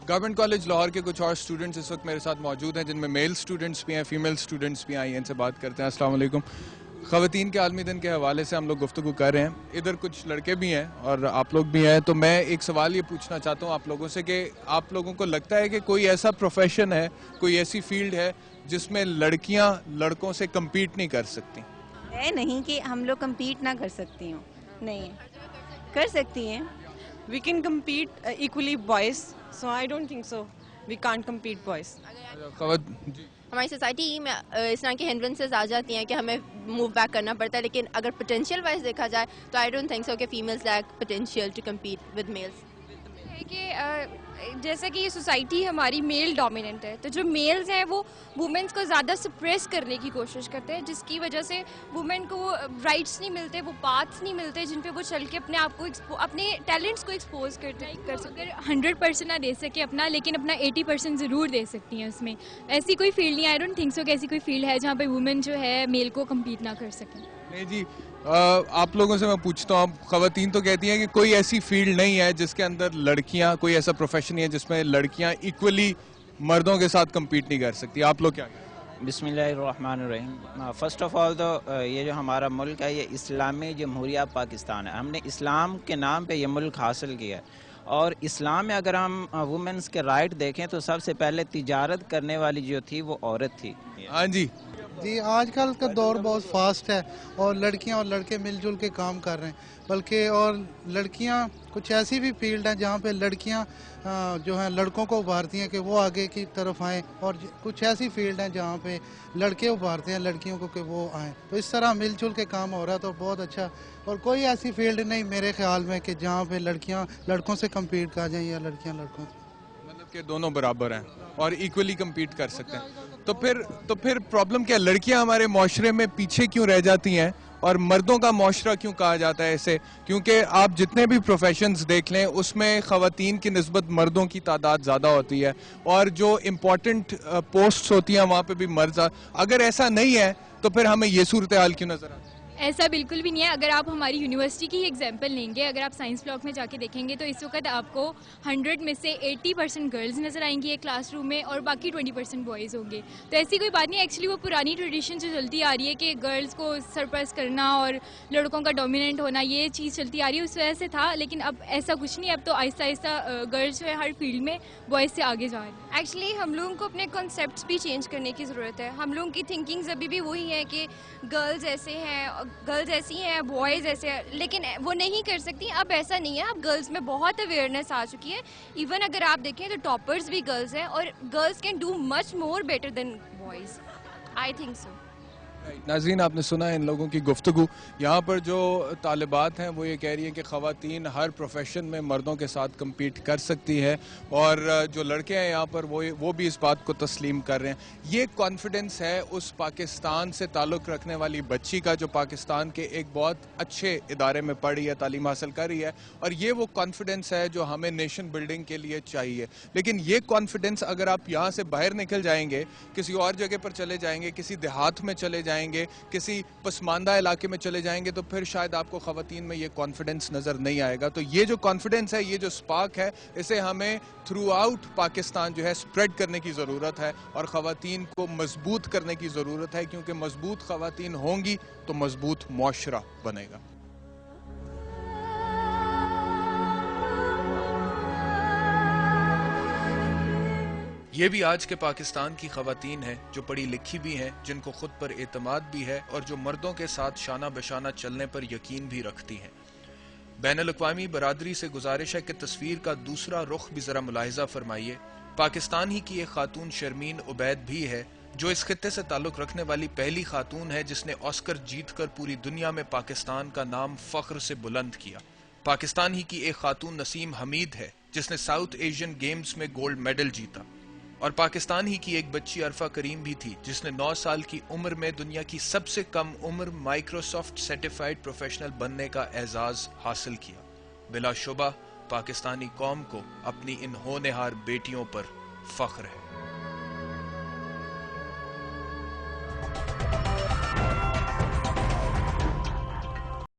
Government college Lahore کے کچھ اور اسٹوڈنٹس اس وقت میرے ساتھ موجود ہیں، جن میں میل اسٹوڈنٹس بھی ہیں، فیمیل اسٹوڈنٹس بھی آئی ہیں. ان سے بات کرتے ہیں. السلام علیکم. خواتین کے عالمی دن کے حوالے سے ہم لوگ گفتگو کر رہے ہیں. ادھر کچھ لڑکے بھی ہیں اور آپ لوگ بھی ہیں. تو میں ایک سوال یہ پوچھنا چاہتا ہوں آپ لوگوں سے کہ آپ لوگوں کو لگتا ہے کہ کوئی ایسا پروفیشن ہے، کوئی ایسی فیلڈ ہے جس میں لڑکیاں لڑکوں سے کمپیٹ نہیں کر سکتی؟ ہے نہیں کہ ہم لوگ کمپیٹ نہ کر سکتی ہوں، نہیں کر سکتی ہیں. We can compete equally boys, so I don't think so. We can't compete boys. جی ہماری سوسائٹی میں اس طرح کی ہنڈرنسز آ جاتی ہیں کہ ہمیں موو بیک کرنا پڑتا ہے، لیکن اگر پوٹینشیل وائز دیکھا جائے تو آئی ڈونٹ تھنک سو کہ females lack potential to compete with males. ہے کہ جیسا کہ یہ سوسائٹی ہماری میل ڈومیننٹ ہے، تو جو میلز ہیں وہ وومنس کو زیادہ سپریس کرنے کی کوشش کرتے ہیں، جس کی وجہ سے وومن کو وہ رائٹس نہیں ملتے، وہ پاتھس نہیں ملتے جن پہ وہ چل کے اپنے آپ کو اپنے ٹیلنٹس کو ایکسپوز کر سکتے. اگر 100% نہ دے سکے اپنا، لیکن اپنا 80% ضرور دے سکتی ہیں. اس میں ایسی کوئی فیلڈ نہیں، آئی ڈونٹ تھنک سو کہ ایسی کوئی فیلڈ ہے جہاں پہ وومن جو ہے میل کو کمپیٹ نہ کر سکیں. نہیں جی، آپ لوگوں سے میں پوچھتا ہوں. خواتین تو کہتی ہیں کہ کوئی ایسی فیلڈ نہیں ہے جس کے اندر لڑکیاں، کوئی ایسا پروفیشن نہیں ہے جس میں لڑکیاں ایکولی مردوں کے ساتھ کمپیٹ نہیں کر سکتی. آپ لوگ کیا کہیں؟ بسم اللہ الرحمن الرحیم. فرسٹ آف آل تو یہ جو ہمارا ملک ہے یہ اسلامی جمہوریہ پاکستان ہے. ہم نے اسلام کے نام پہ یہ ملک حاصل کیا ہے، اور اسلام میں اگر ہم وومنس کے رائٹ دیکھیں تو سب سے پہلے تجارت کرنے والی جو تھی وہ عورت تھی. ہاں جی. جی آج کل کا دور بہت فاسٹ ہے اور لڑکیاں اور لڑکے مل جل کے کام کر رہے ہیں، بلکہ اور لڑکیاں کچھ ایسی بھی فیلڈ ہیں جہاں پہ لڑکیاں جو ہیں لڑکوں کو ابھارتی ہیں کہ وہ آگے کی طرف آئیں، اور کچھ ایسی فیلڈ ہیں جہاں پہ لڑکے ابھارتے ہیں لڑکیوں کو کہ وہ آئیں. تو اس طرح مل جل کے کام ہو رہا ہے تو بہت اچھا. اور کوئی ایسی فیلڈ نہیں میرے خیال میں کہ جہاں پہ لڑکیاں لڑکوں سے کمپیٹ کر جائیں یا لڑکیاں لڑکوں سے. مطلب کہ دونوں برابر ہیں اور ایکولی کمپیٹ کر سکتے ہیں. تو پھر پرابلم کیا؟ لڑکیاں ہمارے معاشرے میں پیچھے کیوں رہ جاتی ہیں اور مردوں کا معاشرہ کیوں کہا جاتا ہے اسے؟ کیونکہ آپ جتنے بھی پروفیشنز دیکھ لیں اس میں خواتین کی نسبت مردوں کی تعداد زیادہ ہوتی ہے، اور جو امپورٹنٹ پوسٹس ہوتی ہیں وہاں پہ بھی مرد. اگر ایسا نہیں ہے تو پھر ہمیں یہ صورتحال کیوں نظر آتی ہے؟ ایسا بالکل بھی نہیں ہے. اگر آپ ہماری یونیورسٹی کی ایگزامپل لیں گے، اگر آپ سائنس بلاک میں جا کے دیکھیں گے تو اس وقت آپ کو 100 میں سے 80% گرلز نظر آئیں گی ایک کلاس روم میں، اور باقی 20% بوائز ہوں گے. تو ایسی کوئی بات نہیں. ایکچولی وہ پرانی ٹریڈیشن جو چلتی آ رہی ہے کہ گرلز کو سرپرس کرنا اور لڑکوں کا ڈومیننٹ ہونا، یہ چیز چلتی آ رہی ہے، اس وجہ سے تھا. لیکن اب ایسا کچھ نہیں. اب تو آہستہ آہستہ گرلز جو ہے ہر فیلڈ میں بوائز سے آگے جا رہے ہیں. ایکچولی ہم لوگوں کو اپنے کانسیپٹس بھی چینج کرنے کی ضرورت ہے. ہم لوگوں کی تھنکنگز ابھی بھی وہی ہیں کہ گرلز ایسے ہیں، گرلز ایسی ہیں، بوائز ایسے ہیں، لیکن وہ نہیں کر سکتی. اب ایسا نہیں ہے. اب گرلز میں بہت اویئرنیس آ چکی ہے. ایون اگر آپ دیکھیں تو ٹاپرز بھی گرلز ہیں، اور girls can do much more better than boys. I think so. ناظرین، آپ نے سنا ہے ان لوگوں کی گفتگو. یہاں پر جو طالبات ہیں وہ یہ کہہ رہی ہیں کہ خواتین ہر پروفیشن میں مردوں کے ساتھ کمپیٹ کر سکتی ہے، اور جو لڑکے ہیں یہاں پر وہ بھی اس بات کو تسلیم کر رہے ہیں. یہ کانفیڈنس ہے اس پاکستان سے تعلق رکھنے والی بچی کا جو پاکستان کے ایک بہت اچھے ادارے میں پڑھ رہی ہے، تعلیم حاصل کر رہی ہے، اور یہ وہ کانفیڈنس ہے جو ہمیں نیشن بلڈنگ کے لیے چاہیے. لیکن یہ کانفیڈنس اگر آپ یہاں سے باہر نکل جائیں گے، کسی اور جگہ پر چلے جائیں گے، کسی دیہات میں چلے جائیں گے، کسی پسماندہ علاقے میں چلے جائیں گے، تو پھر شاید آپ کو خواتین میں یہ کانفیڈنس نظر نہیں آئے گا. تو یہ جو کانفیڈنس ہے، یہ جو سپارک ہے، اسے ہمیں تھرو آؤٹ پاکستان جو ہے سپریڈ کرنے کی ضرورت ہے، اور خواتین کو مضبوط کرنے کی ضرورت ہے، کیونکہ مضبوط خواتین ہوں گی تو مضبوط معاشرہ بنے گا. یہ بھی آج کے پاکستان کی خواتین ہیں جو پڑھی لکھی بھی ہیں، جن کو خود پر اعتماد بھی ہے، اور جو مردوں کے ساتھ شانہ بشانہ چلنے پر یقین بھی رکھتی ہیں. بین الاقوامی برادری سے گزارش ہے کہ تصویر کا دوسرا رخ بھی ذرا ملاحظہ فرمائیے. پاکستان ہی کی ایک خاتون شرمین عبید بھی ہے، جو اس خطے سے تعلق رکھنے والی پہلی خاتون ہے جس نے آسکر جیت کر پوری دنیا میں پاکستان کا نام فخر سے بلند کیا. پاکستان ہی کی ایک خاتون نسیم حمید ہے جس نے ساؤتھ ایشین گیمز میں گولڈ میڈل جیتا. اور پاکستان ہی کی ایک بچی عرفہ کریم بھی تھی جس نے 9 سال کی عمر میں دنیا کی سب سے کم عمر مائکروسافٹ سرٹیفائیڈ پروفیشنل بننے کا اعزاز حاصل کیا. بلا شبہ پاکستانی قوم کو اپنی ان ہونہار بیٹیوں پر فخر ہے.